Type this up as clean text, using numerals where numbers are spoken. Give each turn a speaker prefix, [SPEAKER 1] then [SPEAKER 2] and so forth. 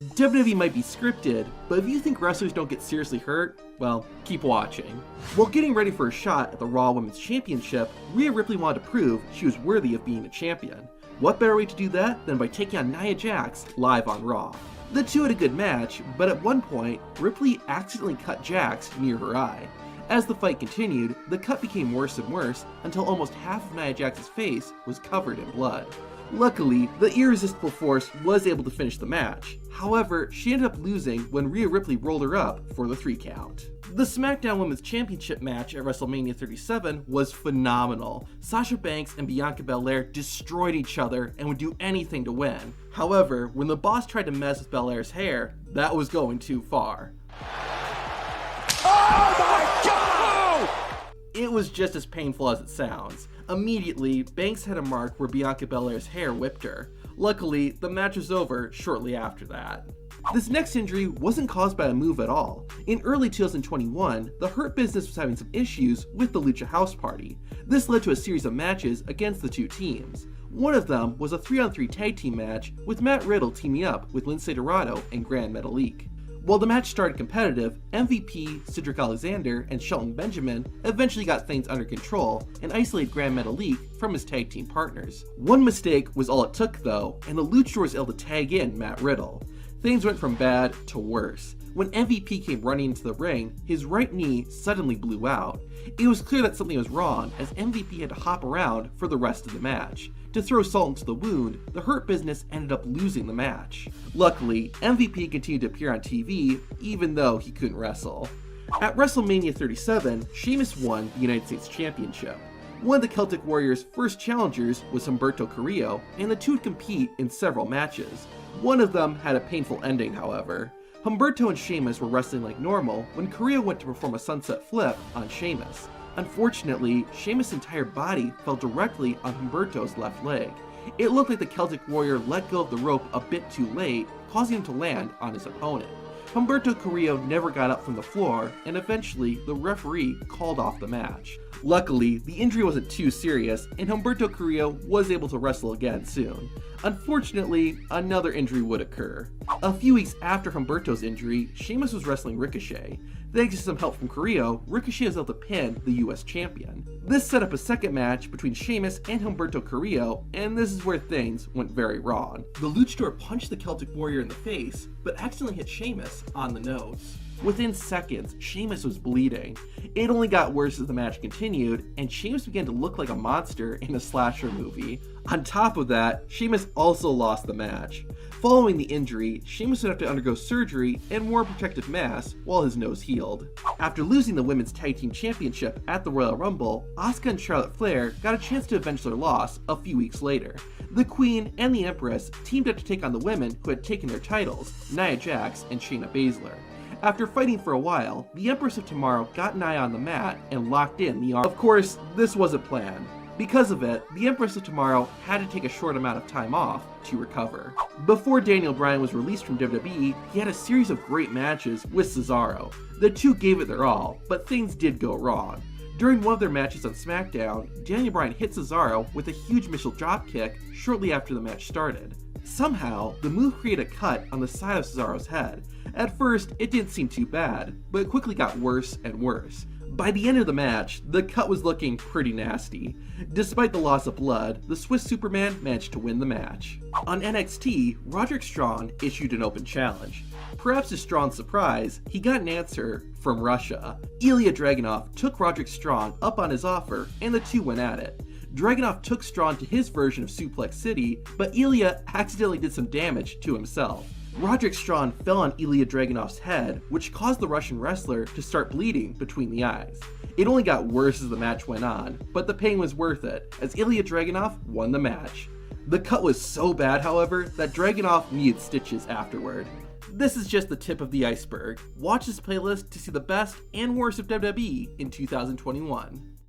[SPEAKER 1] WWE might be scripted, but if you think wrestlers don't get seriously hurt, well, keep watching. While getting ready for a shot at the Raw Women's Championship, Rhea Ripley wanted to prove she was worthy of being a champion. What better way to do that than by taking on Nia Jax live on Raw? The two had a good match, but at one point, Ripley accidentally cut Jax near her eye. As the fight continued, the cut became worse and worse until almost half of Nia Jax's face was covered in blood. Luckily, the irresistible force was able to finish the match. However, she ended up losing when Rhea Ripley rolled her up for the 3 count. The SmackDown Women's Championship match at WrestleMania 37 was phenomenal. Sasha Banks and Bianca Belair destroyed each other and would do anything to win. However, when the boss tried to mess with Belair's hair, that was going too far.
[SPEAKER 2] Oh my God!
[SPEAKER 1] It was just as painful as it sounds. Immediately, Banks had a mark where Bianca Belair's hair whipped her. Luckily, the match was over shortly after that. This next injury wasn't caused by a move at all. In early 2021, the Hurt Business was having some issues with the Lucha House Party. This led to a series of matches against the two teams. One of them was a 3-on-3 tag team match with Matt Riddle teaming up with Lince Dorado and Gran Metalik. While the match started competitive, MVP, Cedric Alexander, and Shelton Benjamin eventually got things under control and isolated Gran Metalik from his tag team partners. One mistake was all it took though, and the Luchador was able to tag in Matt Riddle. Things went from bad to worse. When MVP came running into the ring, his right knee suddenly blew out. It was clear that something was wrong as MVP had to hop around for the rest of the match. To throw salt into the wound, the Hurt Business ended up losing the match. Luckily, MVP continued to appear on TV even though he couldn't wrestle. At WrestleMania 37, Sheamus won the United States Championship. One of the Celtic Warriors' first challengers was Humberto Carrillo, and the two would compete in several matches. One of them had a painful ending, however. Humberto and Sheamus were wrestling like normal when Carrillo went to perform a sunset flip on Sheamus. Unfortunately, Sheamus' entire body fell directly on Humberto's left leg. It looked like the Celtic Warrior let go of the rope a bit too late, causing him to land on his opponent. Humberto Carrillo never got up from the floor, and eventually the referee called off the match. Luckily, the injury wasn't too serious, and Humberto Carrillo was able to wrestle again soon. Unfortunately, another injury would occur. A few weeks after Humberto's injury, Sheamus was wrestling Ricochet. Thanks to some help from Carrillo, Ricochet was able to pin the US champion. This set up a second match between Sheamus and Humberto Carrillo, and this is where things went very wrong. The Luchador punched the Celtic Warrior in the face, but accidentally hit Sheamus on the nose. Within seconds, Sheamus was bleeding. It only got worse as the match continued, and Sheamus began to look like a monster in a slasher movie. On top of that, Sheamus also lost the match. Following the injury, Sheamus would have to undergo surgery and wear a protective mask while his nose healed. After losing the Women's Tag Team Championship at the Royal Rumble, Asuka and Charlotte Flair got a chance to avenge their loss a few weeks later. The Queen and the Empress teamed up to take on the women who had taken their titles, Nia Jax and Shayna Baszler. After fighting for a while, the Empress of Tomorrow got Nia on the mat and locked in the arm. Of course, this wasn't planned. Because of it, the Empress of Tomorrow had to take a short amount of time off to recover. Before Daniel Bryan was released from WWE, he had a series of great matches with Cesaro. The two gave it their all, but things did go wrong. During one of their matches on SmackDown, Daniel Bryan hit Cesaro with a huge missile dropkick shortly after the match started. Somehow, the move created a cut on the side of Cesaro's head. At first, it didn't seem too bad, but it quickly got worse and worse. By the end of the match, the cut was looking pretty nasty. Despite the loss of blood, the Swiss Superman managed to win the match. On NXT, Roderick Strong issued an open challenge. Perhaps to Strong's surprise, he got an answer from Russia. Elias Draganov took Roderick Strong up on his offer, and the two went at it. Dragunov took Strong to his version of Suplex City, but Ilya accidentally did some damage to himself. Roderick Strong fell on Ilya Dragunov's head, which caused the Russian wrestler to start bleeding between the eyes. It only got worse as the match went on, but the pain was worth it, as Ilya Dragunov won the match. The cut was so bad, however, that Dragunov needed stitches afterward. This is just the tip of the iceberg. Watch this playlist to see the best and worst of WWE in 2021.